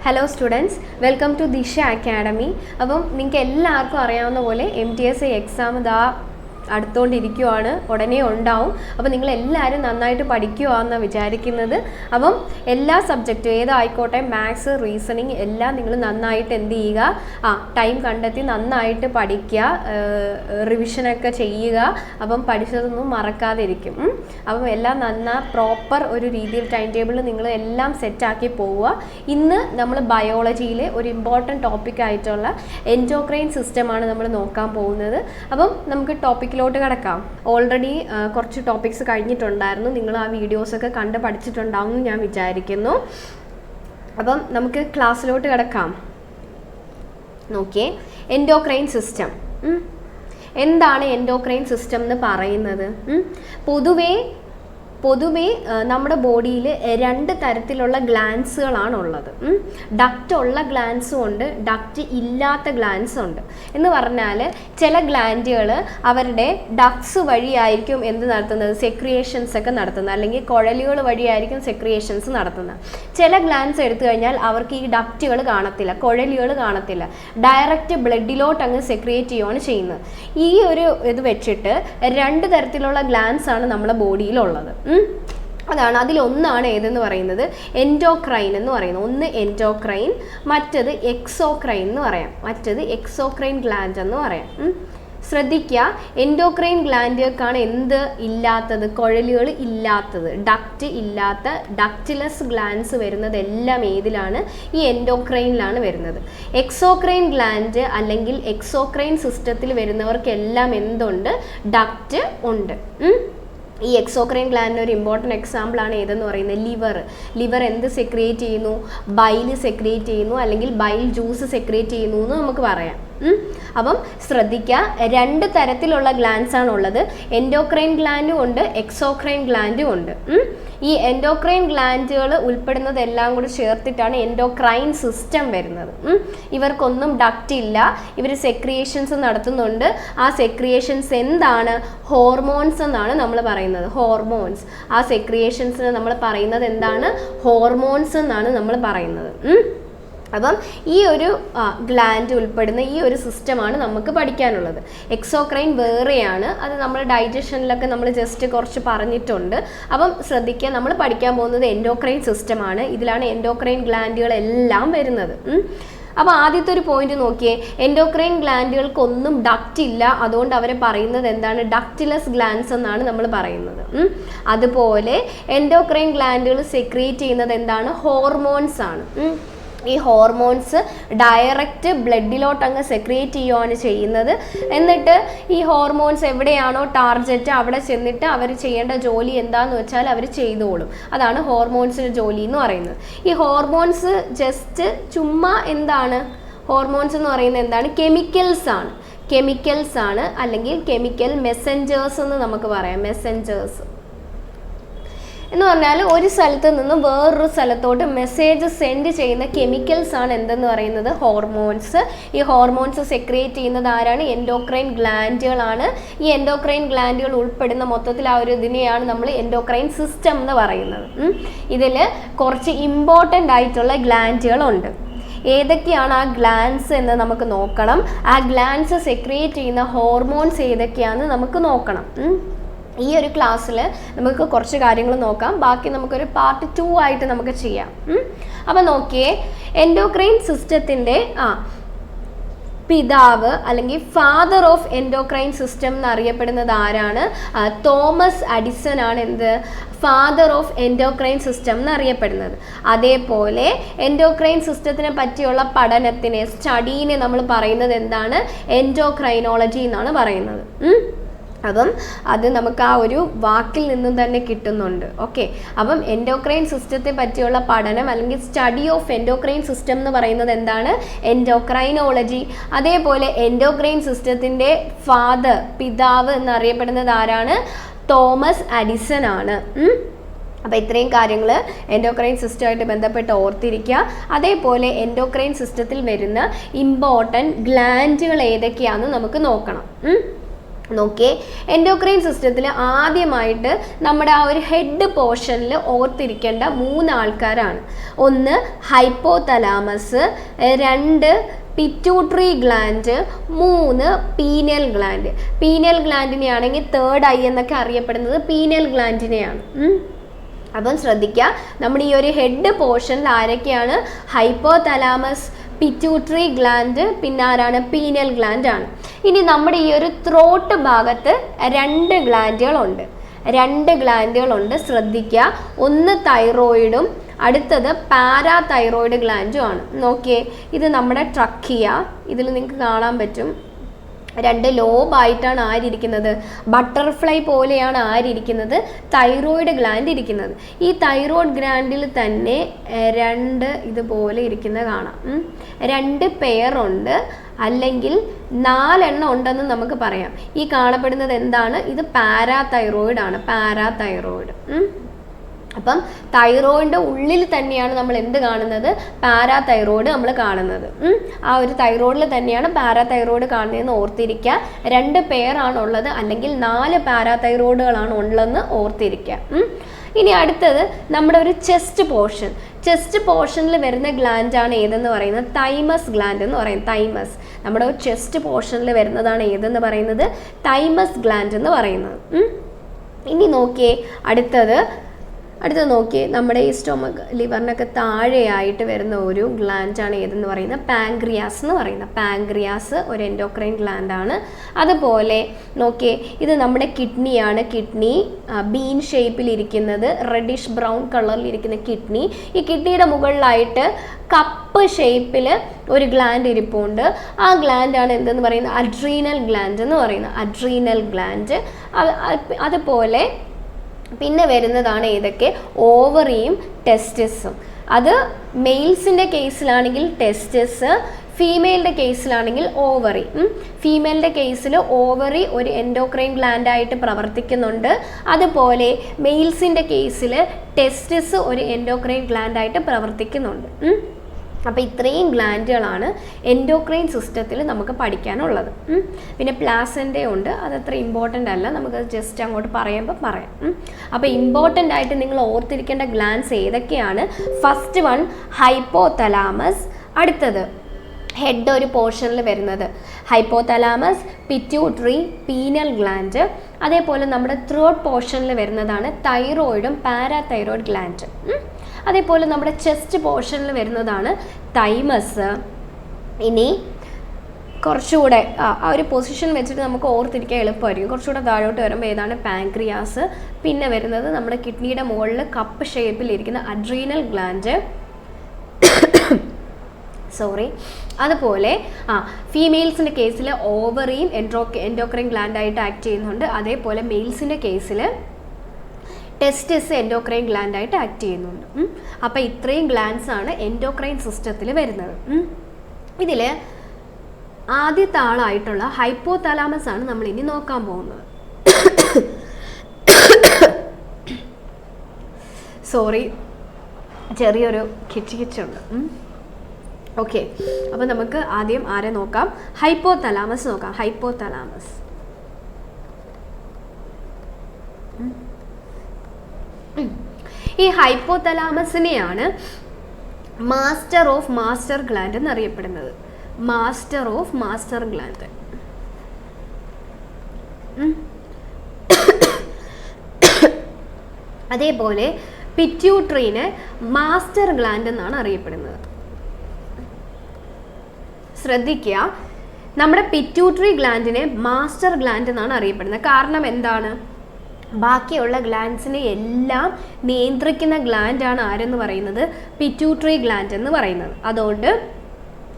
Hello students, welcome to Disha Academy. അപ്പം നിങ്ങൾക്ക് എല്ലാവർക്കും അറിയാവുന്ന പോലെ MTSI എക്സാം ഇതാ അടുത്തുകൊണ്ടിരിക്കുകയാണ്, ഉടനെ ഉണ്ടാവും. അപ്പോൾ നിങ്ങൾ എല്ലാവരും നന്നായിട്ട് പഠിക്കുകയാണെന്ന് വിചാരിക്കുന്നത്. അപ്പം എല്ലാ സബ്ജക്റ്റും ഏതായിക്കോട്ടെ, മാത്സ്, റീസണിങ് എല്ലാം നിങ്ങൾ നന്നായിട്ട് എന്ത് ചെയ്യുക, ടൈം കണ്ടെത്തി നന്നായിട്ട് പഠിക്കുക, റിവിഷനൊക്കെ ചെയ്യുക. അപ്പം പഠിച്ചതൊന്നും മറക്കാതിരിക്കും. അപ്പം എല്ലാം പ്രോപ്പർ ഒരു രീതിയിൽ ടൈം ടേബിളിൽ നിങ്ങൾ എല്ലാം സെറ്റാക്കി പോവുക. ഇന്ന് നമ്മൾ ബയോളജിയിലെ ഒരു ഇമ്പോർട്ടൻറ്റ് ടോപ്പിക്കായിട്ടുള്ള എൻഡോക്രൈൻ സിസ്റ്റമാണ് നമ്മൾ നോക്കാൻ പോകുന്നത്. അപ്പം നമുക്ക് ടോപ്പിക്കിലോട്ട് കിടക്കാം. ഓൾറെഡി കുറച്ച് ടോപ്പിക്സ് കഴിഞ്ഞിട്ടുണ്ടായിരുന്നു, നിങ്ങൾ ആ വീഡിയോസൊക്കെ കണ്ട് പഠിച്ചിട്ടുണ്ടാവും എന്ന് ഞാൻ വിചാരിക്കുന്നു. അപ്പം നമുക്ക് ക്ലാസ്സിലോട്ട് കിടക്കാം. നോക്കിയേ, എൻഡോക്രൈൻ സിസ്റ്റം എന്താണ്? എൻഡോക്രൈൻ സിസ്റ്റം എന്ന് പറയുന്നത് പൊതുവേ നമ്മുടെ ബോഡിയിൽ രണ്ട് തരത്തിലുള്ള ഗ്ലാൻസുകളാണുള്ളത്. ഡക്റ്റ് ഉള്ള ഗ്ലാൻസും ഉണ്ട്, ഡക്റ്റ് ഇല്ലാത്ത ഗ്ലാൻസും ഉണ്ട്. എന്ന് പറഞ്ഞാൽ ചില ഗ്ലാൻഡുകൾ അവരുടെ ഡക്ട്സ് വഴിയായിരിക്കും എന്ത് നടത്തുന്നത്, സെക്രിയേഷൻസ് ഒക്കെ നടത്തുന്നത്, അല്ലെങ്കിൽ കുഴലുകൾ വഴിയായിരിക്കും സെക്രിയേഷൻസ് നടത്തുന്നത്. ചില ഗ്ലാൻസ് എടുത്തു കഴിഞ്ഞാൽ അവർക്ക് ഈ ഡക്റ്റുകൾ കാണത്തില്ല, കുഴലുകൾ കാണത്തില്ല, ഡയറക്റ്റ് ബ്ലഡിലോട്ട് അങ്ങ് സെക്രിയേറ്റ് ചെയ്യുകയാണ് ചെയ്യുന്നത്. ഈ ഒരു ഇത് വെച്ചിട്ട് രണ്ട് തരത്തിലുള്ള ഗ്ലാൻസ് ആണ് നമ്മുടെ ബോഡിയിലുള്ളത്. അതാണ്, അതിലൊന്നാണ് ഏതെന്ന് പറയുന്നത് എൻഡോക്രൈൻ എന്ന് പറയുന്നത്. ഒന്ന് എൻഡോക്രൈൻ, മറ്റത് എക്സോക്രൈൻ എന്ന് പറയാം, മറ്റത് എക്സോക്രൈൻ ഗ്ലാൻഡ് എന്ന് പറയാം. ശ്രദ്ധിക്കുക, എൻഡോക്രൈൻ ഗ്ലാൻഡുകൾക്കാണ് എന്ത് ഇല്ലാത്തത്, കുഴലുകൾ ഇല്ലാത്തത്, ഡക്റ്റ് ഇല്ലാത്ത ഡക്റ്റിലെസ് ഗ്ലാൻസ് വരുന്നത് എല്ലാം ഏതിലാണ്? ഈ എൻഡോക്രൈനിലാണ് വരുന്നത്. എക്സോക്രൈൻ ഗ്ലാൻഡ് അല്ലെങ്കിൽ എക്സോക്രൈൻ സിസ്റ്റത്തിൽ വരുന്നവർക്കെല്ലാം എന്തുണ്ട്? ഡക്റ്റ് ഉണ്ട്. ഈ എക്സോക്രൈൻ ഗ്ലാൻഡിന് ഒരു ഇമ്പോർട്ടൻറ്റ് എക്സാമ്പിളാണ് ഏതെന്ന് പറയുന്നത് ലിവർ എന്ത് സെക്രിയേറ്റ് ചെയ്യുന്നു? ബൈൽ സെക്രിയേറ്റ് ചെയ്യുന്നു, അല്ലെങ്കിൽ ബൈൽ ജ്യൂസ് സെക്രിയേറ്റ് ചെയ്യുന്നു എന്ന് നമുക്ക് പറയാം. അപ്പം ശ്രദ്ധിക്കുക, രണ്ട് തരത്തിലുള്ള ഗ്ലാൻസ് ആണുള്ളത്. എൻഡോക്രൈൻ ഗ്ലാൻഡും ഉണ്ട്, എക്സോക്രൈൻ ഗ്ലാൻഡും ഉണ്ട്. ഈ എൻഡോക്രൈൻ ഗ്ലാൻഡുകൾ ഉൾപ്പെടുന്നതെല്ലാം കൂടി ചേർത്തിട്ടാണ് എൻഡോക്രൈൻ സിസ്റ്റം വരുന്നത്. ഇവർക്കൊന്നും ഡക്റ്റ് ഇല്ല, ഇവർ സെക്രിയേഷൻസ് നടത്തുന്നുണ്ട്. ആ സെക്രിയേഷൻസ് എന്താണ്? ഹോർമോൺസ് എന്നാണ് നമ്മൾ പറയുന്നത്. ഹോർമോൺസ്, ആ സെക്രിയേഷൻസിന് നമ്മൾ പറയുന്നത് എന്താണ്? ഹോർമോൺസ് എന്നാണ് നമ്മൾ പറയുന്നത്. അപ്പം ഈ ഒരു ഗ്ലാൻഡ് ഉൾപ്പെടുന്ന ഈ ഒരു സിസ്റ്റമാണ് നമുക്ക് പഠിക്കാനുള്ളത്. എക്സോക്രൈൻ വേറെയാണ്, അത് നമ്മൾ ഡൈജഷനിലൊക്കെ നമ്മൾ ജസ്റ്റ് കുറച്ച് പറഞ്ഞിട്ടുണ്ട്. അപ്പം ശ്രദ്ധിക്കുക, നമ്മൾ പഠിക്കാൻ പോകുന്നത് എൻഡോക്രൈൻ സിസ്റ്റമാണ്. ഇതിലാണ് എൻഡോക്രൈൻ ഗ്ലാൻഡുകളെല്ലാം വരുന്നത്. അപ്പോൾ ആദ്യത്തെ ഒരു പോയിന്റ് നോക്കിയേ, എൻഡോക്രൈൻ ഗ്ലാൻഡുകൾക്കൊന്നും ഡക്റ്റ് ഇല്ല, അതുകൊണ്ട് അവരെ പറയുന്നത് എന്താണ്? ഡക്റ്റിലെസ് ഗ്ലാൻസ് എന്നാണ് നമ്മൾ പറയുന്നത്. അതുപോലെ എൻഡോക്രൈൻ ഗ്ലാൻഡുകൾ സെക്രിയേറ്റ് ചെയ്യുന്നത് എന്താണ്? ഹോർമോൺസ് ആണ്. ഈ ഹോർമോൺസ് ഡയറക്റ്റ് ബ്ലഡിലോട്ട് അങ്ങ് സെക്രിയേറ്റ് ചെയ്യുകയാണ് ചെയ്യുന്നത്. എന്നിട്ട് ഈ ഹോർമോൺസ് എവിടെയാണോ ടാർഗറ്റ് അവിടെ ചെന്നിട്ട് അവർ ചെയ്യേണ്ട ജോലി എന്താണെന്ന് വെച്ചാൽ അവർ ചെയ്തോളും. അതാണ് ഹോർമോൺസിൻ്റെ ജോലി എന്ന് പറയുന്നത്. ഈ ഹോർമോൺസ് ജസ്റ്റ് ചുമ്മാ എന്താണ്? ഹോർമോൺസ് എന്ന് പറയുന്നത് എന്താണ്? കെമിക്കൽസ് ആണ്, അല്ലെങ്കിൽ കെമിക്കൽ മെസ്സഞ്ചേഴ്സ് എന്ന് നമുക്ക് പറയാം. മെസ്സഞ്ചേഴ്സ് എന്ന് പറഞ്ഞാൽ ഒരു സ്ഥലത്ത് നിന്നും വേറൊരു സ്ഥലത്തോട്ട് മെസ്സേജ് സെൻഡ് ചെയ്യുന്ന കെമിക്കൽസ് ആണ് എന്തെന്ന് പറയുന്നത്? ഹോർമോൺസ്. ഈ ഹോർമോൺസ് സെക്രിയേറ്റ് ചെയ്യുന്നത് ആരാണ്? എൻഡോക്രൈൻ ഗ്ലാൻഡുകളാണ്. ഈ എൻഡോക്രൈൻ ഗ്ലാൻഡുകൾ ഉൾപ്പെടുന്ന മൊത്തത്തിൽ ആ ഒരു ഇതിനെയാണ് നമ്മൾ എൻഡോക്രൈൻ സിസ്റ്റം എന്ന് പറയുന്നത്. ഇതിൽ കുറച്ച് ഇമ്പോർട്ടൻ്റ് ആയിട്ടുള്ള ഗ്ലാൻഡുകളുണ്ട്. ഏതൊക്കെയാണ് ആ ഗ്ലാൻസ് എന്ന് നമുക്ക് നോക്കണം. ആ ഗ്ലാൻസ് സെക്രിയേറ്റ് ചെയ്യുന്ന ഹോർമോൺസ് ഏതൊക്കെയാണെന്ന് നമുക്ക് നോക്കണം. ഈ ഒരു ക്ലാസ്സിൽ നമുക്ക് കുറച്ച് കാര്യങ്ങൾ നോക്കാം, ബാക്കി നമുക്കൊരു പാർട്ട് 2 ആയിട്ട് നമുക്ക് ചെയ്യാം. അപ്പം നോക്കിയേ, എൻഡോക്രൈൻ സിസ്റ്റത്തിൻ്റെ പിതാവ് അല്ലെങ്കിൽ ഫാദർ ഓഫ് എൻഡോക്രൈൻ സിസ്റ്റം എന്നറിയപ്പെടുന്നത് ആരാണ്? തോമസ് അഡിസൺ ആണ് എന്ത്? ഫാദർ ഓഫ് എൻഡോക്രൈൻ സിസ്റ്റം എന്നറിയപ്പെടുന്നത്. അതേപോലെ എൻഡോക്രൈൻ സിസ്റ്റത്തിനെ പറ്റിയുള്ള പഠനത്തിനെ, സ്റ്റഡീനെ നമ്മൾ പറയുന്നത് എന്താണ്? എൻഡോക്രൈനോളജി എന്നാണ് പറയുന്നത്. അപ്പം അത് നമുക്ക് ആ ഒരു വാക്കിൽ നിന്നും തന്നെ കിട്ടുന്നുണ്ട്. ഓക്കെ, അപ്പം എൻഡോക്രൈൻ സിസ്റ്റത്തെ പറ്റിയുള്ള പഠനം അല്ലെങ്കിൽ സ്റ്റഡി ഓഫ് എൻഡോക്രൈൻ സിസ്റ്റം എന്ന് പറയുന്നത് എന്താണ്? എൻഡോക്രൈനോളജി. അതേപോലെ എൻഡോക്രൈൻ സിസ്റ്റത്തിൻ്റെ പിതാവ് എന്നറിയപ്പെടുന്നത് ആരാണ്? തോമസ് അഡിസൺ ആണ്. അപ്പോൾ ഇത്രയും കാര്യങ്ങൾ എൻഡോക്രൈൻ സിസ്റ്റമായിട്ട് ബന്ധപ്പെട്ട് ഓർത്തിരിക്കുക. അതേപോലെ എൻഡോക്രൈൻ സിസ്റ്റത്തിൽ വരുന്ന ഇമ്പോർട്ടൻറ്റ് ഗ്ലാൻഡുകൾ ഏതൊക്കെയാണെന്ന് നമുക്ക് നോക്കണം. നോക്കിയേ, എൻഡോക്രൈൻ സിസ്റ്റത്തിൽ ആദ്യമായിട്ട് നമ്മുടെ ആ ഒരു ഹെഡ് പോർഷനിൽ ഓർത്തിരിക്കേണ്ട 3 ആൾക്കാരാണ്. ഒന്ന് hypothalamus, 2 pituitary gland, 3 pineal gland. Pineal ഗ്ലാൻഡിനെയാണെങ്കിൽ തേർഡ് ഐ എന്നൊക്കെ അറിയപ്പെടുന്നത് പീനിയൽ ഗ്ലാൻഡിനെയാണ്. അപ്പം ശ്രദ്ധിക്കുക, നമ്മുടെ ഈ ഒരു ഹെഡ് പോർഷനിൽ ആരൊക്കെയാണ്? ഹൈപ്പോതലാമസ്, പിറ്റ്യൂട്ടറി ഗ്ലാൻഡ്, പിന്നെ ആരാണ്? പീനിയൽ ഗ്ലാൻഡ് ആണ്. ഇനി നമ്മുടെ ഈ ഒരു ത്രോട്ട് ഭാഗത്ത് 2 ഗ്ലാൻഡുകളുണ്ട്. 2 ഗ്ലാൻഡുകളുണ്ട്, ശ്രദ്ധിക്കുക. ഒന്ന് തൈറോയിഡും അടുത്തത് പാരാതൈറോയിഡ് ഗ്ലാൻഡും ആണ്. നോക്കിയേ, ഇത് നമ്മുടെ ട്രക്കിയ. ഇതിൽ നിങ്ങൾക്ക് കാണാൻ പറ്റും 2 ലോബായിട്ടാണ് ആരിയിരിക്കുന്നത്? ബട്ടർഫ്ലൈ പോലെയാണ് ആരിയിരിക്കുന്നത്? തൈറോയിഡ് ഗ്ലാൻഡ് ഇരിക്കുന്നത്. ഈ തൈറോയിഡ് ഗ്ലാൻഡിൽ തന്നെ 2 ഇതുപോലെ ഇരിക്കുന്നത് കാണാം. 2 പെയറുണ്ട്, അല്ലെങ്കിൽ 4 എണ്ണം ഉണ്ടെന്ന് നമുക്ക് പറയാം. ഈ കാണപ്പെടുന്നത് എന്താണ്? ഇത് പാരാതൈറോയിഡ് ആണ്. പാരാതൈറോയിഡ്. അപ്പം തൈറോയിഡിൻ്റെ ഉള്ളിൽ തന്നെയാണ് നമ്മൾ എന്ത് കാണുന്നത്? പാരാതൈറോയിഡ് നമ്മൾ കാണുന്നത്. ആ ഒരു തൈറോയിഡിൽ തന്നെയാണ് പാരാതൈറോയിഡ് കാണുന്നതെന്ന് ഓർത്തിരിക്കുക. 2 പെയറാണുള്ളത്, അല്ലെങ്കിൽ 4 പാരാതൈറോയിഡുകളാണ് ഉള്ളതെന്ന് ഓർത്തിരിക്കുക. ഇനി അടുത്തത് നമ്മുടെ ഒരു ചെസ്റ്റ് പോർഷൻ. ചെസ്റ്റ് പോർഷനിൽ വരുന്ന ഗ്ലാൻഡാണ് ഏതെന്ന് പറയുന്നത്? തൈമസ് ഗ്ലാൻഡ് എന്ന് പറയും. തൈമസ് നമ്മുടെ ചെസ്റ്റ് പോർഷനിൽ വരുന്നതാണ് ഏതെന്ന് പറയുന്നത്? തൈമസ് ഗ്ലാൻഡ് എന്ന് പറയുന്നത്. ഇനി നോക്കിയേ, അടുത്തത് നോക്കിയേ, നമ്മുടെ ഈ സ്റ്റൊമക് ലിവറിനൊക്കെ താഴെയായിട്ട് വരുന്ന ഒരു ഗ്ലാൻഡാണ് ഏതെന്ന് പറയുന്നത്? പാങ്ക്രിയാസ് എന്ന് പറയുന്നത്. പാങ്ക്രിയാസ് ഒരു എൻഡോക്രൈൻ ഗ്ലാൻഡാണ്. അതുപോലെ നോക്കിയേ, ഇത് നമ്മുടെ കിഡ്നിയാണ്. കിഡ്നി ബീൻ ഷേപ്പിലിരിക്കുന്നത്, റെഡിഷ് ബ്രൗൺ കളറിലിരിക്കുന്ന കിഡ്നി. ഈ കിഡ്നിയുടെ മുകളിലായിട്ട് കപ്പ് ഷേപ്പിൽ ഒരു ഗ്ലാൻഡ് ഇരിപ്പുണ്ട്. ആ ഗ്ലാൻഡാണ് എന്തെന്ന് പറയുന്നത്? അഡ്രീനൽ ഗ്ലാൻഡ് എന്ന് പറയുന്നത്. Adrenal gland. അതുപോലെ പിന്നെ വരുന്നതാണ് ഏതൊക്കെ? ഓവറിയും ടെസ്റ്റിസും. അത് മെയിൽസിൻ്റെ കേസിലാണെങ്കിൽ ടെസ്റ്റിസ്, ഫീമെയിലിൻ്റെ കേസിലാണെങ്കിൽ ഓവറി. ഫീമെയിലിൻ്റെ കേസിൽ ഓവറി ഒരു എൻഡോക്രൈൻ ഗ്ലാൻഡായിട്ട് പ്രവർത്തിക്കുന്നുണ്ട്. അതുപോലെ മെയിൽസിൻ്റെ കേസിൽ ടെസ്റ്റിസ് ഒരു എൻഡോക്രൈൻ ഗ്ലാൻഡായിട്ട് പ്രവർത്തിക്കുന്നുണ്ട്. അപ്പോൾ ഇത്രയും ഗ്ലാൻഡുകളാണ് എൻഡോക്രൈൻ സിസ്റ്റത്തിൽ നമുക്ക് പഠിക്കാനുള്ളത്. പിന്നെ പ്ലാസൻ്റ ഉണ്ട്, അതത്ര ഇമ്പോർട്ടൻ്റ് അല്ല, നമുക്കത് ജസ്റ്റ് അങ്ങോട്ട് പറയുമ്പോൾ പറയാം. അപ്പോൾ ഇമ്പോർട്ടൻ്റ് ആയിട്ട് നിങ്ങൾ ഓർത്തിരിക്കേണ്ട ഗ്ലാൻഡ്സ് ഏതൊക്കെയാണ്? First one hypothalamus. അടുത്തത് ഹെഡ് ഒരു പോർഷനിൽ വരുന്നത് ഹൈപ്പോതലാമസ്, പിറ്റ്യൂട്ടറി, പീനൽ ഗ്ലാൻഡ്. അതേപോലെ നമ്മുടെ ത്രോട്ട് പോർഷനിൽ വരുന്നതാണ് തൈറോയിഡും പാരാതൈറോയിഡ് ഗ്ലാൻഡ്. അതേപോലെ നമ്മുടെ ചെസ്റ്റ് പോർഷനിൽ വരുന്നതാണ് തൈമസ്. ഇനി കുറച്ചുകൂടെ ആ ഒരു പൊസിഷൻ വെച്ചിട്ട് നമുക്ക് ഓർത്തിരിക്കാൻ എളുപ്പമായിരിക്കും. കുറച്ചുകൂടെ താഴോട്ട് വരുമ്പോൾ ഏതാണ്? പാങ്ക്രിയാസ്. പിന്നെ വരുന്നത് നമ്മുടെ കിഡ്നിയുടെ മുകളിൽ കപ്പ് ഷേപ്പിലിരിക്കുന്ന അഡ്രീനൽ ഗ്ലാൻഡ്. അതുപോലെ ഫീമെയിൽസിൻ്റെ കേസിൽ ഓവറിയും എൻഡോക്രൈൻ ഗ്ലാൻഡായിട്ട് ആക്ട് ചെയ്യുന്നുണ്ട്. അതേപോലെ മെയിൽസിൻ്റെ കേസിൽ ടെസ്റ്റിസ് എൻഡോക്രൈൻ ഗ്ലാൻഡായിട്ട് ആക്ട് ചെയ്യുന്നുണ്ട്. അപ്പോൾ ഇത്രയും ഗ്ലാൻഡ്സ് ആണ് എൻഡോക്രൈൻ സിസ്റ്റത്തിൽ വരുന്നത്. ഇതിൽ ആദ്യത്തെ ആളായിട്ടുള്ള ഹൈപ്പോതലാമസ് ആണ് നമ്മൾ ഇനി നോക്കാൻ പോകുന്നത്. ചെറിയൊരു കിച്ചുണ്ട്. ഓക്കെ, അപ്പോൾ നമുക്ക് ആദ്യം ആരെ നോക്കാം? ഹൈപ്പോതലാമസ് നോക്കാം. ഹൈപ്പോതലാമസ് ഈ ഹൈപ്പോതലാമസിനെയാണ് മാസ്റ്റർ ഓഫ് മാസ്റ്റർ ഗ്ലാൻഡ് എന്നറിയപ്പെടുന്നത്. Master of master gland. അതേപോലെ പിറ്റ്യൂട്ടറിനെ മാസ്റ്റർ ഗ്ലാൻഡ് എന്നാണ് അറിയപ്പെടുന്നത്. ശ്രദ്ധിക്കുക, നമ്മുടെ പിറ്റ്യൂട്ടറി ഗ്ലാൻഡിനെ മാസ്റ്റർ ഗ്ലാൻഡ് എന്നാണ് അറിയപ്പെടുന്നത്. കാരണം എന്താണ്? ബാക്കിയുള്ള ഗ്ലാൻഡ്സിനെ എല്ലാം നിയന്ത്രിക്കുന്ന ഗ്ലാൻഡാണ് ആരെന്ന് പറയുന്നത്? പിറ്റ്യൂട്ടറി ഗ്ലാൻഡ് എന്ന് പറയുന്നത്. അതുകൊണ്ട്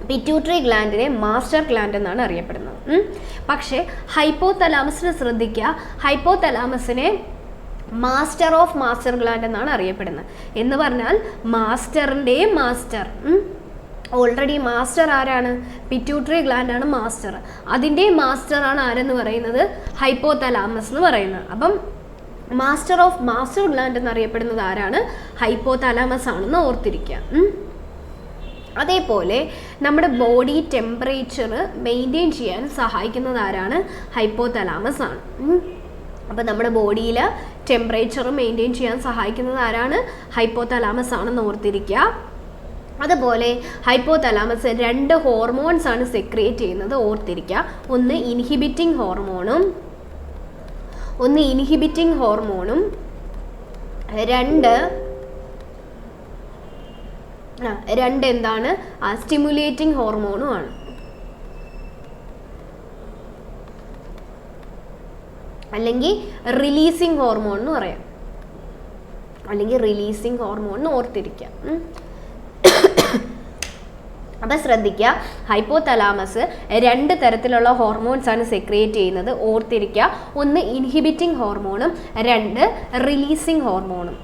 പിറ്റ്യൂട്ടറി ഗ്ലാൻഡിനെ മാസ്റ്റർ ഗ്ലാൻഡ് എന്നാണ് അറിയപ്പെടുന്നത്. പക്ഷേ ഹൈപ്പോതലാമസിനെ ശ്രദ്ധിക്കുക, ഹൈപ്പോതലാമസിനെ മാസ്റ്റർ ഓഫ് മാസ്റ്റർ ഗ്ലാൻഡ് എന്നാണ് അറിയപ്പെടുന്നത്. എന്ന് പറഞ്ഞാൽ മാസ്റ്ററിൻ്റെയും മാസ്റ്റർ. ഓൾറെഡി മാസ്റ്റർ ആരാണ്? പിറ്റ്യൂട്ടറി ഗ്ലാൻഡാണ് മാസ്റ്റർ. അതിൻ്റെ മാസ്റ്ററാണ് ആരെന്ന് പറയുന്നത്? ഹൈപ്പോതലാമസ് എന്ന് പറയുന്നത്. അപ്പം മാസ്റ്റർ ഓഫ് മാസ്റ്റർ ഗ്ലാൻഡ് എന്നറിയപ്പെടുന്നത് ആരാണ്? ഹൈപ്പോതലാമസ് ആണെന്ന് ഓർത്തിരിക്കുക. അതേപോലെ നമ്മുടെ ബോഡി ടെമ്പറേച്ചർ മെയിൻറ്റെയിൻ ചെയ്യാൻ സഹായിക്കുന്നത് ആരാണ്? ഹൈപ്പോതലാമസ് ആണ്. അപ്പോൾ നമ്മുടെ ബോഡിയിൽ ടെമ്പറേച്ചർ മെയിൻറ്റെയിൻ ചെയ്യാൻ സഹായിക്കുന്നത് ആരാണ്? ഹൈപ്പോതലാമസ് ആണെന്ന് ഓർത്തിരിക്കുക. അതുപോലെ ഹൈപ്പോതലാമസ് 2 ഹോർമോൺസ് ആണ് സെക്രിയേറ്റ് ചെയ്യുന്നത്, ഓർത്തിരിക്കുക. ഒന്ന് ഇൻഹിബിറ്റിംഗ് ഹോർമോണും രണ്ട് എന്താണ്? സ്റ്റിമുലേറ്റിംഗ് ഹോർമോണും ആണ്. അല്ലെങ്കിൽ റിലീസിങ് ഹോർമോൺ എന്ന് പറയാം, അല്ലെങ്കിൽ റിലീസിങ് ഹോർമോൺ എന്ന് ഓർത്തിരിക്കുക. അപ്പം ശ്രദ്ധിക്കുക, ഹൈപ്പോതലാമസ് 2 തരത്തിലുള്ള ഹോർമോൺസ് ആണ് സെക്രിയേറ്റ് ചെയ്യുന്നത്, ഓർത്തിരിക്കുക. ഒന്ന് ഇൻഹിബിറ്റിംഗ് ഹോർമോണും 2 റിലീസിങ് ഹോർമോണും.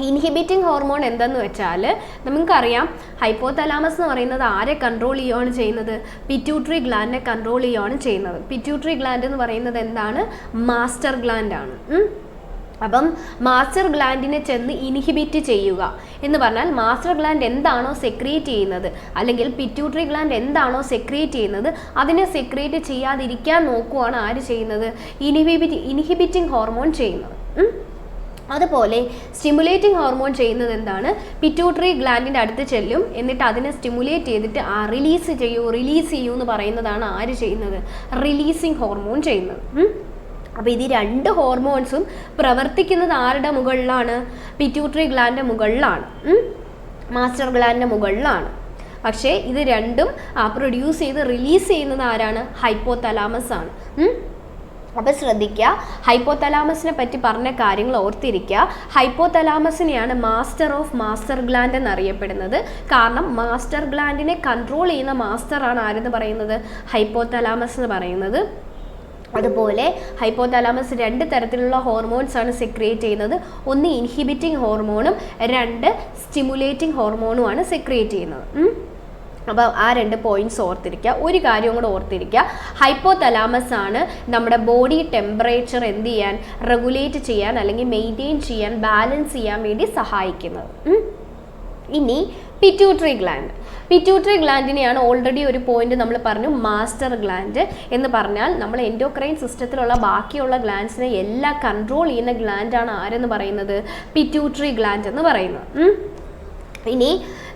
ഇൻഹിബിറ്റിംഗ് ഹോർമോൺ എന്തെന്ന് വെച്ചാൽ നമുക്കറിയാം, ഹൈപ്പോതലാമസ് എന്ന് പറയുന്നത് ആരെ കൺട്രോൾ ചെയ്യുകയാണ് ചെയ്യുന്നത്? പിറ്റ്യൂട്ടറി ഗ്ലാൻഡിനെ കൺട്രോൾ ചെയ്യുകയാണ് ചെയ്യുന്നത്. പിറ്റ്യൂട്ടറി ഗ്ലാൻഡ് എന്ന് പറയുന്നത് എന്താണ്? മാസ്റ്റർ ഗ്ലാൻഡ് ആണ്. അപ്പം മാസ്റ്റർ ഗ്ലാൻഡിനെ ചെന്ന് ഇൻഹിബിറ്റ് ചെയ്യുക എന്ന് പറഞ്ഞാൽ മാസ്റ്റർ ഗ്ലാൻഡ് എന്താണോ സെക്രിയേറ്റ് ചെയ്യുന്നത്, അല്ലെങ്കിൽ പിറ്റ്യൂട്ടറി ഗ്ലാൻഡ് എന്താണോ സെക്രിയേറ്റ് ചെയ്യുന്നത്, അതിനെ സെക്രിയേറ്റ് ചെയ്യാതിരിക്കാൻ നോക്കുകയാണ് ആര് ചെയ്യുന്നത്? ഇൻഹിബിറ്റിംഗ് ഹോർമോൺ ചെയ്യുന്നത്. അതുപോലെ സ്റ്റിമുലേറ്റിംഗ് ഹോർമോൺ ചെയ്യുന്നത് എന്താണ്? പിറ്റ്യൂട്ടറി ഗ്ലാൻഡിൻ്റെ അടുത്ത് ചെല്ലും, എന്നിട്ട് അതിനെ സ്റ്റിമുലേറ്റ് ചെയ്തിട്ട് റിലീസ് ചെയ്യൂ എന്ന് പറയുന്നതാണ് ആര് ചെയ്യുന്നത്? റിലീസിങ് ഹോർമോൺ ചെയ്യുന്നത്. അപ്പോൾ ഇത് 2 ഹോർമോൺസും പ്രവർത്തിക്കുന്നത് ആരുടെ മുകളിലാണ്? പിറ്റ്യൂട്ടറി ഗ്ലാൻഡിൻ്റെ മുകളിലാണ്, മാസ്റ്റർ ഗ്ലാൻഡിൻ്റെ മുകളിലാണ്. പക്ഷേ ഇത് രണ്ടും പ്രൊഡ്യൂസ് ചെയ്ത് റിലീസ് ചെയ്യുന്നത് ആരാണ്? ഹൈപ്പോതലാമസ് ആണ്. അപ്പോൾ ശ്രദ്ധിക്കുക, ഹൈപ്പോതലാമസിനെ പറ്റി പറഞ്ഞ കാര്യങ്ങൾ ഓർത്തിരിക്കുക. ഹൈപ്പോതലാമസിനെയാണ് മാസ്റ്റർ ഓഫ് മാസ്റ്റർ ഗ്ലാൻഡ് എന്നറിയപ്പെടുന്നത്. കാരണം മാസ്റ്റർ ഗ്ലാൻഡിനെ കൺട്രോൾ ചെയ്യുന്ന മാസ്റ്ററാണ് ആരെന്ന് പറയുന്നത്? ഹൈപ്പോതലാമസ് എന്ന് പറയുന്നത്. അതുപോലെ ഹൈപ്പോതലാമസ് 2 തരത്തിലുള്ള ഹോർമോൺസ് ആണ് സെക്രിയേറ്റ് ചെയ്യുന്നത്. ഒന്ന് ഇൻഹിബിറ്റിംഗ് ഹോർമോണും 2 സ്റ്റിമുലേറ്റിംഗ് ഹോർമോണുമാണ് സെക്രിയേറ്റ് ചെയ്യുന്നത്. അപ്പോൾ ആ 2 പോയിന്റ്സ് ഓർത്തിരിക്കുക. ഒരു കാര്യം കൂടെ ഓർത്തിരിക്കുക, ഹൈപ്പോതലാമസ് ആണ് നമ്മുടെ ബോഡി ടെമ്പറേച്ചർ എന്ത് ചെയ്യാൻ, റെഗുലേറ്റ് ചെയ്യാൻ അല്ലെങ്കിൽ മെയിൻറ്റെയിൻ ചെയ്യാൻ, ബാലൻസ് ചെയ്യാൻ വേണ്ടി സഹായിക്കുന്നത്. ഇനി പിറ്റ്യൂട്ടറി ഗ്ലാൻഡിനെയാണ് ഓൾറെഡി ഒരു പോയിന്റ് നമ്മൾ പറഞ്ഞു, മാസ്റ്റർ ഗ്ലാൻഡ് എന്ന് പറഞ്ഞാൽ നമ്മൾ എൻഡോക്രൈൻ സിസ്റ്റത്തിലുള്ള ബാക്കിയുള്ള ഗ്ലാൻഡ്സിനെ എല്ലാം കൺട്രോൾ ചെയ്യുന്ന ഗ്ലാൻഡാണ് ആരെന്ന് പറയുന്നത്? പിറ്റ്യൂട്ടറി ഗ്ലാൻഡ് എന്ന് പറയുന്നത്. ഇനി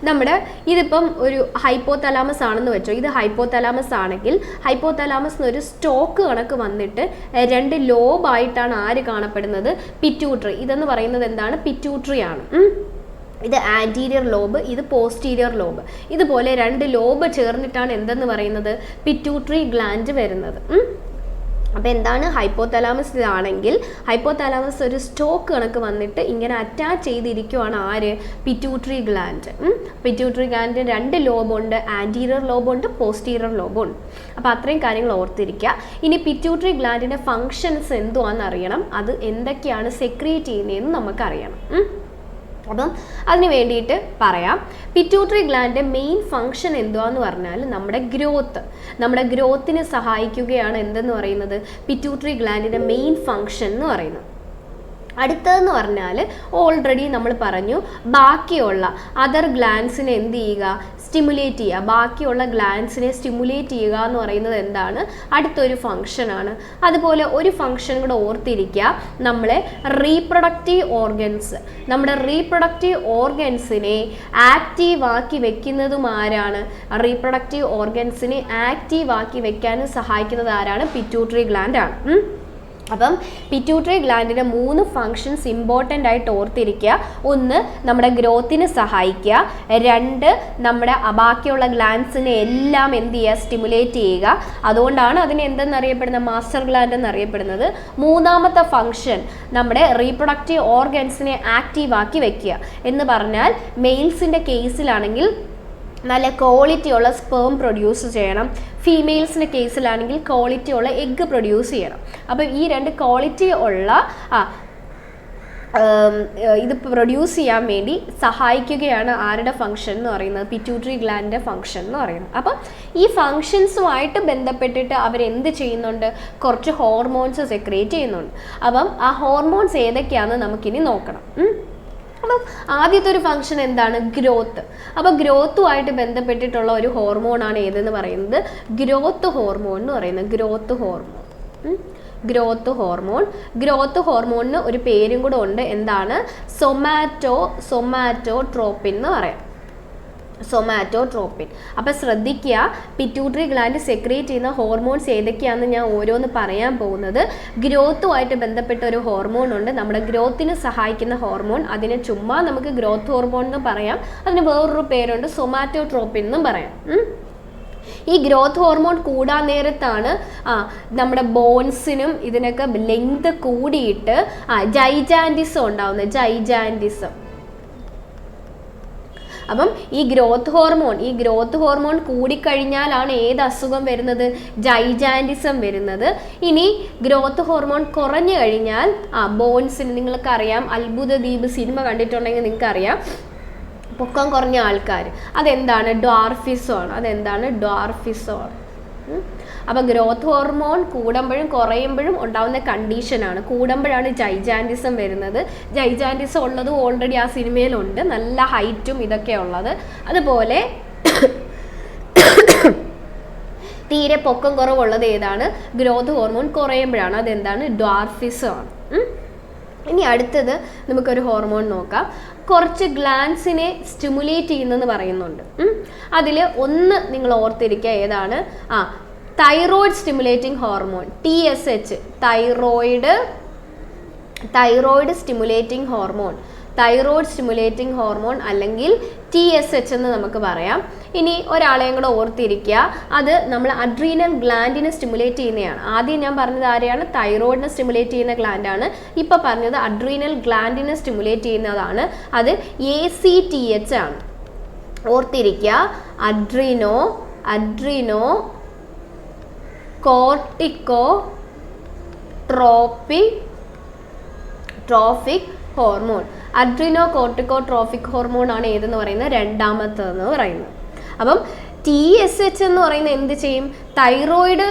നമ്മുടെ ഇതിപ്പം ഒരു ഹൈപ്പോതലാമസ് ആണെന്ന് വെച്ചോ, ഇത് ഹൈപ്പോതലാമസ് ആണെങ്കിൽ ഹൈപ്പോതലാമസ് ഒരു സ്റ്റോക്ക് കണക്ക് വന്നിട്ട് 2 ലോബായിട്ടാണ് ആര് കാണപ്പെടുന്നത്? പിറ്റ്യൂട്ടറി. ഇതെന്ന് പറയുന്നത് എന്താണ്? പിറ്റ്യൂട്ടറി ആണ്. ഇത് ആൻറ്റീരിയർ ലോബ്, ഇത് പോസ്റ്റീരിയർ ലോബ്. ഇതുപോലെ 2 ലോബ് ചേർന്നിട്ടാണ് എന്തെന്ന് പറയുന്നത്? പിറ്റ്യൂട്ടറി ഗ്ലാൻഡ് വരുന്നത്. അപ്പോൾ എന്താണ്? ഹൈപ്പോതലാമസ് ഇതാണെങ്കിൽ ഹൈപ്പോതലാമസ് ഒരു സ്റ്റോക്ക് കണക്ക് വന്നിട്ട് ഇങ്ങനെ അറ്റാച്ച് ചെയ്തിരിക്കുവാണ് ആര്? Pituitary gland. പിറ്റ്യൂട്ടറി ഗ്ലാൻഡിന് 2 ലോബുണ്ട്, ആൻറ്റീരിയർ ലോബുണ്ട്, പോസ്റ്റീരിയർ ലോബുണ്ട്. അപ്പോൾ അത്രയും കാര്യങ്ങൾ ഓർത്തിരിക്കുക. ഇനി പിറ്റ്യൂട്ടറി ഗ്ലാൻഡിൻ്റെ ഫങ്ഷൻസ് എന്തുവാണെന്ന് അറിയണം, അത് എന്തൊക്കെയാണ് സെക്രിയേറ്റ് ചെയ്യുന്നതെന്ന് നമുക്കറിയണം. അപ്പം അതിന് വേണ്ടിയിട്ട് പറയാം, പിറ്റ്യൂട്ടറി ഗ്ലാൻഡിൻ്റെ മെയിൻ ഫങ്ഷൻ എന്തുവാന്ന് പറഞ്ഞാൽ നമ്മുടെ ഗ്രോത്തിന് സഹായിക്കുകയാണ് എന്തെന്ന് പറയുന്നത്? പിറ്റ്യൂട്ടറി ഗ്ലാൻഡിൻ്റെ മെയിൻ ഫങ്ഷൻ എന്ന് പറയുന്നത്. അടുത്തതെന്ന് പറഞ്ഞാൽ ഓൾറെഡി നമ്മൾ പറഞ്ഞു, ബാക്കിയുള്ള അതർ ഗ്ലാൻഡ്സിനെ എന്ത് ചെയ്യുക? സ്റ്റിമുലേറ്റ് ചെയ്യുക. ബാക്കിയുള്ള ഗ്ലാൻഡ്സിനെ സ്റ്റിമുലേറ്റ് ചെയ്യുക എന്ന് പറയുന്നത് എന്താണ്? അടുത്തൊരു ഫങ്ഷനാണ്. അതുപോലെ ഒരു ഫങ്ഷൻ കൂടെ ഓർത്തിരിക്കുക, നമ്മുടെ റീപ്രൊഡക്റ്റീവ് ഓർഗൻസിനെ ആക്റ്റീവ് ആക്കി വെക്കുന്നതും ആരാണ്? റീപ്രൊഡക്റ്റീവ് ഓർഗൻസിനെ ആക്റ്റീവ് ആക്കി വെക്കാനും സഹായിക്കുന്നത് ആരാണ്? പിറ്റ്യൂട്ടറി ഗ്ലാൻഡാണ്. അപ്പം പിറ്റ്യൂട്ടറി ഗ്ലാൻഡിൻ്റെ 3 ഫങ്ഷൻസ് ഇമ്പോർട്ടൻ്റ് ആയിട്ട് ഓർത്തിരിക്കുക. ഒന്ന്, നമ്മുടെ ഗ്രോത്തിന് സഹായിക്കുക. 2, നമ്മുടെ ബാക്കിയുള്ള ഗ്ലാൻഡ്സിനെ എല്ലാം എന്ത് ചെയ്യുക? സ്റ്റിമുലേറ്റ് ചെയ്യുക. അതുകൊണ്ടാണ് അതിനെ എന്തെന്നറിയപ്പെടുന്നത്? മാസ്റ്റർ ഗ്ലാൻഡ് എന്നറിയപ്പെടുന്നത്. 3ാമത്തെ ഫങ്ഷൻ നമ്മുടെ റീപ്രൊഡക്റ്റീവ് ഓർഗൻസിനെ ആക്റ്റീവ് ആക്കി വെക്കുക. എന്ന് പറഞ്ഞാൽ മെയിൽസിൻ്റെ കേസിലാണെങ്കിൽ നല്ല ക്വാളിറ്റിയുള്ള സ്പേം പ്രൊഡ്യൂസ് ചെയ്യണം. ഫീമെയിൽസിൻ്റെ കേസിലാണെങ്കിൽ ക്വാളിറ്റിയുള്ള എഗ്ഗ് പ്രൊഡ്യൂസ് ചെയ്യണം. അപ്പോൾ ഈ 2 ക്വാളിറ്റി ഉള്ള ഇത് പ്രൊഡ്യൂസ് ചെയ്യാൻ വേണ്ടി സഹായിക്കുകയാണ് ആരുടെ ഫങ്ഷൻ എന്ന് പറയുന്നത്? പിറ്റ്യൂട്ടറി ഗ്ലാൻഡിൻ്റെ ഫങ്ഷൻ എന്ന് പറയുന്നത്. അപ്പം ഈ ഫങ്ഷൻസുമായിട്ട് ബന്ധപ്പെട്ടിട്ട് അവരെന്ത് ചെയ്യുന്നുണ്ട്? കുറച്ച് ഹോർമോൺസ് സെക്രിയേറ്റ് ചെയ്യുന്നുണ്ട്. അപ്പം ആ ഹോർമോൺസ് ഏതൊക്കെയാണെന്ന് നമുക്കിനി നോക്കണം. അപ്പം അപ്പം ആദ്യത്തെ ഒരു ഫംഗ്ഷൻ എന്താണ്? ഗ്രോത്ത്. അപ്പോൾ ഗ്രോത്തുമായിട്ട് ബന്ധപ്പെട്ടിട്ടുള്ള ഒരു ഹോർമോണാണ് ഏതെന്ന് പറയുന്നത്? ഗ്രോത്ത് ഹോർമോൺ എന്ന് പറയുന്നത്. Growth hormone. ഗ്രോത്ത് ഹോർമോണിന് ഒരു പേരും കൂടെ ഉണ്ട്. എന്താണ്? സൊമാറ്റോട്രോപ്പിൻ എന്ന് പറയാം. സൊമാറ്റോട്രോപ്പിൻ. അപ്പോൾ ശ്രദ്ധിക്കുക, പിറ്റ്യൂട്ടറി ഗ്ലാൻഡ് സെക്രീറ്റ് ചെയ്യുന്ന ഹോർമോൺസ് ഏതൊക്കെയാണെന്ന് ഞാൻ ഓരോന്ന് പറയാൻ പോകുന്നത്. ഗ്രോത്തുമായിട്ട് ബന്ധപ്പെട്ട ഒരു ഹോർമോൺ ഉണ്ട്, നമ്മുടെ ഗ്രോത്തിന് സഹായിക്കുന്ന ഹോർമോൺ. അതിനെ ചുമ്മാ നമുക്ക് ഗ്രോത്ത് ഹോർമോൺ എന്ന് പറയാം. അതിന് വേറൊരു പേരുണ്ട്, സൊമാറ്റോട്രോപ്പിൻ എന്നും പറയാം. ഈ ഗ്രോത്ത് ഹോർമോൺ കൂടാൻ നേരത്താണ് നമ്മുടെ ബോൺസിനും ഇതിനൊക്കെ ലെങ്ത് കൂടിയിട്ട് ജൈജാൻറ്റിസം ഉണ്ടാവുന്നത്. ജൈജാൻറ്റിസം. അപ്പം ഈ ഗ്രോത്ത് ഹോർമോൺ കൂടിക്കഴിഞ്ഞാലാണ് ഏത് അസുഖം വരുന്നത്? ജൈജാൻറ്റിസം വരുന്നത്. ഇനി ഗ്രോത്ത് ഹോർമോൺ കുറഞ്ഞു കഴിഞ്ഞാൽ ബോൺസിന്, നിങ്ങൾക്കറിയാം, അത്ഭുത ദ്വീപ് സിനിമ കണ്ടിട്ടുണ്ടെങ്കിൽ നിങ്ങൾക്കറിയാം, പൊക്കം കുറഞ്ഞ ആൾക്കാർ, അതെന്താണ്? ഡ്വാർഫിസം. അപ്പോൾ ഗ്രോത്ത് ഹോർമോൺ കൂടുമ്പോഴും കുറയുമ്പോഴും ഉണ്ടാകുന്ന കണ്ടീഷനാണ്. കൂടുമ്പോഴാണ് ജൈജാൻറ്റിസം വരുന്നത്. ജൈജാൻറ്റിസം ഉള്ളത് ഓൾറെഡി ആ സിനിമയിലുണ്ട്, നല്ല ഹൈറ്റും ഇതൊക്കെ ഉള്ളത്. അതുപോലെ തീരെ പൊക്കം കുറവുള്ളത് ഏതാണ്? ഗ്രോത്ത് ഹോർമോൺ കുറയുമ്പോഴാണ്. അതെന്താണ്? ഡ്വാർഫിസം ആണ്. ഇനി അടുത്തത് നമുക്കൊരു ഹോർമോൺ നോക്കാം. കുറച്ച് ഗ്ലാൻസിനെ സ്റ്റിമുലേറ്റ് ചെയ്യുന്നെന്ന് പറയുന്നുണ്ട്. അതിൽ ഒന്ന് നിങ്ങൾ ഓർത്തിരിക്കുക, ഏതാണ്? Thyroid stimulating hormone, TSH. Thyroid stimulating hormone അല്ലെങ്കിൽ TSH എന്ന് നമുക്ക് പറയാം. ഇനി ഒരാളെയും കൂടെ ഓർത്തിരിക്കുക, അത് നമ്മൾ അഡ്രീനൽ ഗ്ലാൻഡിനെ സ്റ്റിമുലേറ്റ് ചെയ്യുന്നതാണ്. ആദ്യം ഞാൻ പറഞ്ഞത് ആരെയാണ്? തൈറോയിഡിനെ സ്റ്റിമുലേറ്റ് ചെയ്യുന്ന ഗ്ലാൻഡാണ്. ഇപ്പോൾ പറഞ്ഞത് അഡ്രീനൽ ഗ്ലാൻഡിനെ സ്റ്റിമുലേറ്റ് ചെയ്യുന്നതാണ്. അത് ACTH ആണ്. ഓർത്തിരിക്കുക, അഡ്രീനോ കോർട്ടിക്കോട്രോഫിക് ഹോർമോൺ. അഡ്രീനോകോർട്ടിക്കോട്രോഫിക് ഹോർമോൺ ആണ് ഏതെന്ന് പറയുന്നത്? രണ്ടാമത്തേന്ന് പറയുന്നത്. അപ്പം TSH എന്ന് പറയുന്നത് എന്ത് ചെയ്യും? തൈറോയിഡ്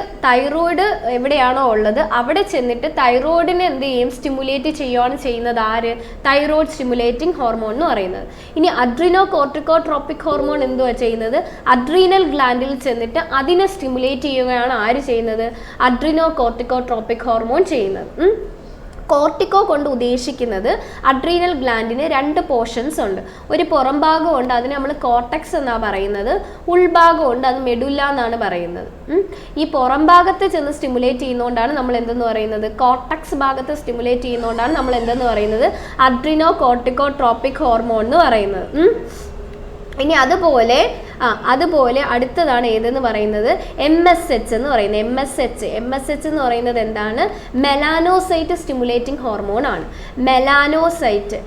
എവിടെയാണോ ഉള്ളത് അവിടെ ചെന്നിട്ട് തൈറോയിഡിനെ എന്ത് ചെയ്യും? സ്റ്റിമുലേറ്റ് ചെയ്യുകയാണ് ചെയ്യുന്നത്. ആര്? തൈറോയിഡ് സ്റ്റിമുലേറ്റിംഗ് ഹോർമോൺ എന്ന് പറയുന്നത്. ഇനി അഡ്രീനോകോർട്ടിക്കോട്രോപ്പിക് ഹോർമോൺ എന്തുവാ ചെയ്യുന്നത്? അഡ്രീനൽ ഗ്ലാൻഡിൽ ചെന്നിട്ട് അതിനെ സ്റ്റിമുലേറ്റ് ചെയ്യുകയാണ് ആര് ചെയ്യുന്നത്? അഡ്രീനോകോർട്ടിക്കോട്രോപ്പിക് ഹോർമോൺ ചെയ്യുന്നത്. കോർട്ടിക്കോ കൊണ്ട് ഉദ്ദേശിക്കുന്നത് അഡ്രീനൽ ഗ്ലാൻഡിന് രണ്ട് പോർഷൻസ് ഉണ്ട്. ഒരു പുറം ഭാഗമുണ്ട്, അതിന് നമ്മൾ കോർട്ടക്സ് എന്നാണ് പറയുന്നത്. ഉൾഭാഗമുണ്ട്, അത് മെഡുല്ല എന്നാണ് പറയുന്നത്. ഈ പുറം ഭാഗത്ത് ചെന്ന് സ്റ്റിമുലേറ്റ് ചെയ്യുന്നതുകൊണ്ടാണ് നമ്മൾ എന്തെന്ന് പറയുന്നത്? കോർട്ടക്സ് ഭാഗത്ത് സ്റ്റിമുലേറ്റ് ചെയ്യുന്നതുകൊണ്ടാണ് നമ്മൾ എന്തെന്ന് പറയുന്നത്? അഡ്രീനോകോർട്ടിക്കോട്രോപ്പിക് ഹോർമോൺ എന്ന് പറയുന്നത്. ഇനി അതുപോലെ അടുത്തതാണ് ഏതെന്ന് പറയുന്നത്? MSH എന്ന് പറയുന്നത്. MSH എന്ന് പറയുന്നത് എന്താണ്? മെലാനോസൈറ്റ് സ്റ്റിമുലേറ്റിംഗ് ഹോർമോൺ ആണ്. Melanocyte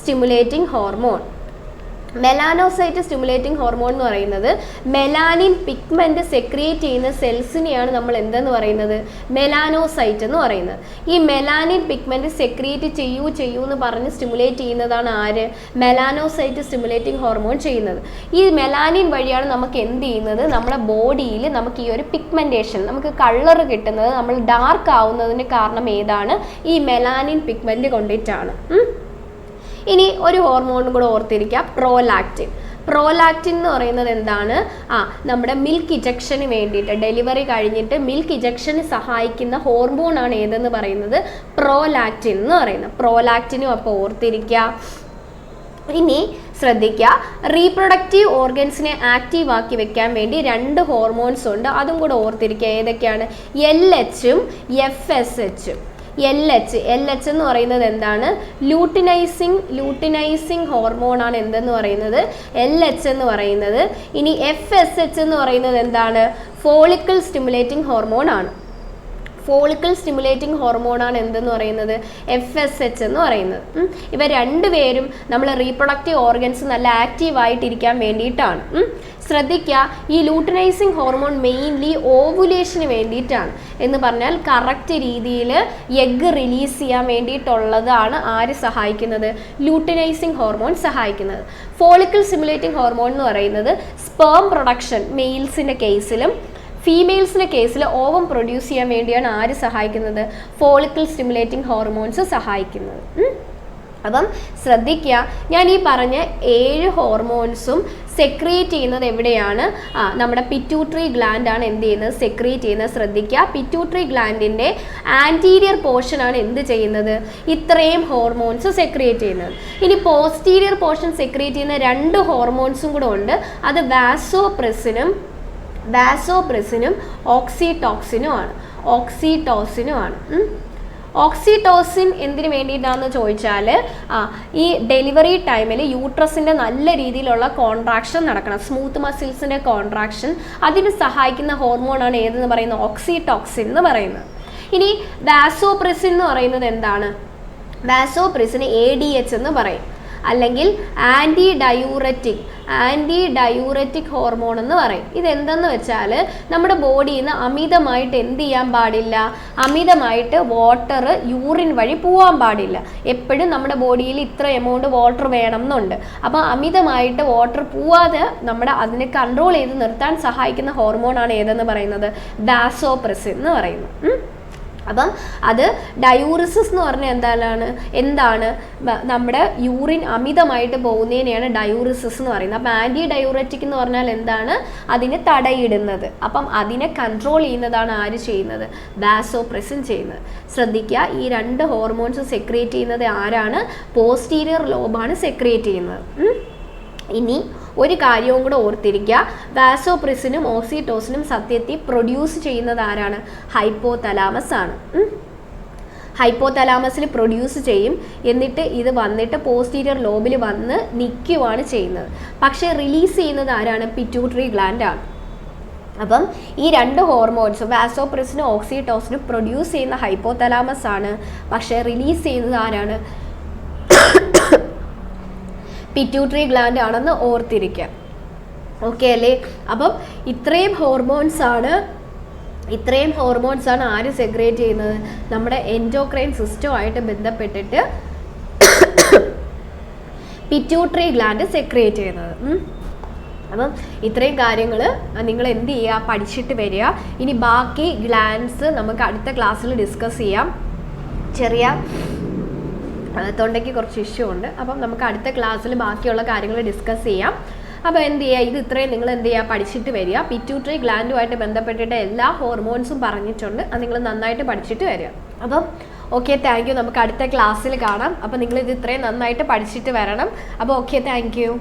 stimulating hormone. Melanocyte stimulating hormone എന്ന് പറയുന്നത് മെലാനിൻ പിഗ്മെന്റ് സെക്രിയേറ്റ് ചെയ്യുന്ന സെൽസിനെയാണ് നമ്മൾ എന്തെന്ന് പറയുന്നത്? മെലാനോസൈറ്റ് എന്ന് പറയുന്നത്. ഈ മെലാനിൻ പിഗ്മെന്റ് സെക്രിയേറ്റ് ചെയ്യൂ എന്ന് പറഞ്ഞ് സ്റ്റിമുലേറ്റ് ചെയ്യുന്നതാണ് ആര്? മെലാനോസൈറ്റ് സ്റ്റിമുലേറ്റിംഗ് ഹോർമോൺ ചെയ്യുന്നത്. ഈ മെലാനിൻ വഴിയാണ് നമുക്ക് എന്ത് ചെയ്യുന്നത്? നമ്മുടെ ബോഡിയിൽ നമുക്ക് ഈ ഒരു പിഗ്മെന്റേഷൻ, നമുക്ക് കളർ കിട്ടുന്നത്, നമ്മൾ ഡാർക്ക് ആവുന്നതിന് കാരണം ഏതാണ്? ഈ മെലാനിൻ പിഗ്മെന്റ് കൊണ്ടിട്ടാണ്. ഇനി ഒരു ഹോർമോണും കൂടെ ഓർത്തിരിക്കുക, പ്രോലാക്റ്റിൻ എന്ന് പറയുന്നത് എന്താണ്? നമ്മുടെ മിൽക്ക് ഇജക്ഷന് വേണ്ടിയിട്ട്, ഡെലിവറി കഴിഞ്ഞിട്ട് മിൽക്ക് ഇജക്ഷന് സഹായിക്കുന്ന ഹോർമോണാണ് ഏതെന്ന് പറയുന്നത്? പ്രോലാക്റ്റിൻ എന്ന് പറയുന്നത്. പ്രോലാക്റ്റിനും അപ്പോൾ ഓർത്തിരിക്കുക. ഇനി ശ്രദ്ധിക്കുക, റീപ്രൊഡക്റ്റീവ് ഓർഗൻസിനെ ആക്റ്റീവ് ആക്കി വെക്കാൻ വേണ്ടി രണ്ട് ഹോർമോൺസ് ഉണ്ട്, അതും കൂടെ ഓർത്തിരിക്കുക. ഏതൊക്കെയാണ്? LHഉം FSHഉം. LH എന്ന് പറയുന്നത് എന്താണ്? ലൂട്ടിനൈസിങ് ഹോർമോൺ ആണ് എന്തെന്ന് പറയുന്നത്? LH എന്ന് പറയുന്നത്. ഇനി FSH എന്ന് പറയുന്നത് എന്താണ്? ഫോളിക്കിൾ സ്റ്റിമുലേറ്റിംഗ് ഹോർമോൺ ആണ്. ഫോളിക്കിൾ സ്റ്റിമുലേറ്റിംഗ് ഹോർമോണാണ് എന്തെന്ന് പറയുന്നത്? FSH എന്ന് പറയുന്നത്. ഇവ രണ്ടുപേരും നമ്മൾ റീപ്രൊഡക്റ്റീവ് ഓർഗൻസ് നല്ല ആക്റ്റീവായിട്ടിരിക്കാൻ വേണ്ടിയിട്ടാണ്. ശ്രദ്ധിക്കുക, ഈ ലൂട്ടിനൈസിങ് ഹോർമോൺ മെയിൻലി ഓവുലേഷന് വേണ്ടിയിട്ടാണ്. എന്ന് പറഞ്ഞാൽ കറക്റ്റ് രീതിയിൽ എഗ്ഗ് റിലീസ് ചെയ്യാൻ വേണ്ടിയിട്ടുള്ളതാണ് ആര് സഹായിക്കുന്നത്? ലൂട്ടിനൈസിങ് ഹോർമോൺ സഹായിക്കുന്നത്. ഫോളിക്കിൾ സ്റ്റിമുലേറ്റിംഗ് ഹോർമോൺ എന്ന് പറയുന്നത് സ്പേം പ്രൊഡക്ഷൻ മെയിൽസിൻ്റെ കേസിലും ഫീമെയിൽസിൻ്റെ കേസിൽ ഓവം പ്രൊഡ്യൂസ് ചെയ്യാൻ വേണ്ടിയാണ് ആര് സഹായിക്കുന്നത്? ഫോളിക്കിൾ സ്റ്റിമുലേറ്റിംഗ് ഹോർമോൺസ് സഹായിക്കുന്നത്. അപ്പം ശ്രദ്ധിക്കുക, ഞാൻ ഈ പറഞ്ഞ 7 ഹോർമോൺസും സെക്രീറ്റ് ചെയ്യുന്നത് എവിടെയാണ്? നമ്മുടെ പിറ്റ്യൂട്ടറി ഗ്ലാൻഡാണ് എന്ത് ചെയ്യുന്നത്, സെക്രീറ്റ് ചെയ്യുന്നത്. ശ്രദ്ധിക്കുക, പിറ്റ്യൂട്ടറി ഗ്ലാൻഡിൻ്റെ ആൻറ്റീരിയർ പോർഷനാണ് എന്ത് ചെയ്യുന്നത്, ഇത്രയും ഹോർമോൺസ് സെക്രീറ്റ് ചെയ്യുന്നത്. ഇനി പോസ്റ്റീരിയർ പോർഷൻ സെക്രീറ്റ് ചെയ്യുന്ന 2 ഹോർമോൺസും കൂടെ ഉണ്ട്. അത് വാസോപ്രസിനും ഓക്സിറ്റോസിനുമാണ്. ഓക്സിറ്റോസിൻ എന്തിനു വേണ്ടിയിട്ടാണെന്ന് ചോദിച്ചാൽ, ഈ ഡെലിവറി ടൈമിൽ യൂട്രസിൻ്റെ നല്ല രീതിയിലുള്ള കോൺട്രാക്ഷൻ നടക്കണം, സ്മൂത്ത് മസിൽസിൻ്റെ കോൺട്രാക്ഷൻ, അതിന് സഹായിക്കുന്ന ഹോർമോണാണ് ഏതെന്ന് പറയുന്നത്, ഓക്സിറ്റോക്സിൻ എന്ന് പറയുന്നത്. ഇനി വാസോപ്രസിൻ എന്ന് പറയുന്നത് എന്താണ്? വാസോപ്രസിന് ADH എന്ന് പറയും, അല്ലെങ്കിൽ ആൻറ്റി ഡയൂററ്റിക് ഹോർമോൺ എന്ന് പറയും. ഇതെന്തെന്ന് വെച്ചാൽ നമ്മുടെ ബോഡിയിൽ നിന്ന് അമിതമായിട്ട് എന്ത് ചെയ്യാൻ പാടില്ല, അമിതമായിട്ട് വാട്ടർ യൂറിൻ വഴി പോകാൻ പാടില്ല. എപ്പോഴും നമ്മുടെ ബോഡിയിൽ ഇത്ര എമൗണ്ട് വാട്ടർ വേണം എന്നുണ്ട്. അപ്പോൾ അമിതമായിട്ട് വാട്ടർ പോവാതെ അതിനെ കൺട്രോൾ ചെയ്ത് നിർത്താൻ സഹായിക്കുന്ന ഹോർമോണാണ് ഏതെന്ന് പറയുന്നത്, വാസോപ്രസിൻ എന്ന് പറയുന്നത്. അപ്പം അത് ഡയൂറിസിസ് എന്ന് പറഞ്ഞാൽ എന്താണ് നമ്മുടെ യൂറിൻ അമിതമായിട്ട് പോകുന്നതിനെയാണ് ഡയൂറിസിസ് എന്ന് പറയുന്നത്. അപ്പം ആൻറ്റി ഡയൂററ്റിക് എന്ന് പറഞ്ഞാൽ എന്താണ്, അതിനെ തടയിടുന്നത്. അപ്പം അതിനെ കൺട്രോൾ ചെയ്യുന്നതാണ് ആര് ചെയ്യുന്നത്, വാസോപ്രസിൻ ചെയ്യുന്നത്. ശ്രദ്ധിക്കുക, ഈ 2 ഹോർമോൺസ് സെക്രിയേറ്റ് ചെയ്യുന്നത് ആരാണ്, പോസ്റ്റീരിയർ ലോബാണ് സെക്രിയേറ്റ് ചെയ്യുന്നത്. ഇനി ഒരു കാര്യവും കൂടെ ഓർത്തിരിക്കുക, വാസോപ്രസിനും ഓക്സിറ്റോസിനും സത്യത്തിൽ പ്രൊഡ്യൂസ് ചെയ്യുന്നത് ആരാണ്, ഹൈപ്പോതലാമസ് ആണ്. ഹൈപ്പോതലാമസിൽ പ്രൊഡ്യൂസ് ചെയ്യും, എന്നിട്ട് ഇത് വന്നിട്ട് പോസ്റ്റീരിയർ ലോബിൽ വന്ന് നിൽക്കുവാണ് ചെയ്യുന്നത്. പക്ഷേ റിലീസ് ചെയ്യുന്നത് ആരാണ്, പിറ്റ്യൂട്ടറി ഗ്ലാൻഡാണ്. അപ്പം ഈ 2 ഹോർമോൺസും വാസോപ്രസിനും ഓക്സിറ്റോസിനും പ്രൊഡ്യൂസ് ചെയ്യുന്ന ഹൈപ്പോതലാമസ് ആണ്, പക്ഷേ റിലീസ് ചെയ്യുന്നത് ആരാണ്, പിറ്റ്യൂട്ടറി ഗ്ലാൻഡ് ആണെന്ന് ഓർത്തിരിക്കുക. ഓക്കെ അല്ലേ? അപ്പം ഇത്രയും ഹോർമോൺസ് ആണ് ആര് സെക്രിയേറ്റ് ചെയ്യുന്നത്, നമ്മുടെ എൻഡോക്രൈൻ സിസ്റ്റവുമായിട്ട് ബന്ധപ്പെട്ടിട്ട് പിറ്റ്യൂട്ടറി ഗ്ലാൻഡ് സെക്രിയേറ്റ് ചെയ്യുന്നത്. അപ്പം ഇത്രയും കാര്യങ്ങൾ നിങ്ങൾ എന്ത് ചെയ്യുക, പഠിച്ചിട്ട് വരിക. ഇനി ബാക്കി ഗ്ലാൻഡ്സ് നമുക്ക് അടുത്ത ക്ലാസ്സിൽ ഡിസ്കസ് ചെയ്യാം. ചെറിയ തൊണ്ടയ്ക്ക് കുറച്ച് ഇഷ്യൂ ഉണ്ട്. അപ്പം നമുക്ക് അടുത്ത ക്ലാസ്സിൽ ബാക്കിയുള്ള കാര്യങ്ങൾ ഡിസ്കസ് ചെയ്യാം. അപ്പോൾ എന്ത് ചെയ്യുക, ഇത് ഇത്രയും നിങ്ങൾ എന്ത് ചെയ്യുക, പഠിച്ചിട്ട് വരിക. പിറ്റ്യൂട്ടറി ഗ്ലാൻഡുമായിട്ട് ബന്ധപ്പെട്ടിട്ട് എല്ലാ ഹോർമോൺസും പറഞ്ഞിട്ടുണ്ട്, അത് നിങ്ങൾ നന്നായിട്ട് പഠിച്ചിട്ട് വരിക. അപ്പം ഓക്കെ, താങ്ക് യു. നമുക്ക് അടുത്ത ക്ലാസ്സിൽ കാണാം. അപ്പോൾ നിങ്ങളിത് ഇത്രയും നന്നായിട്ട് പഠിച്ചിട്ട് വരണം. അപ്പോൾ ഓക്കെ, താങ്ക് യു.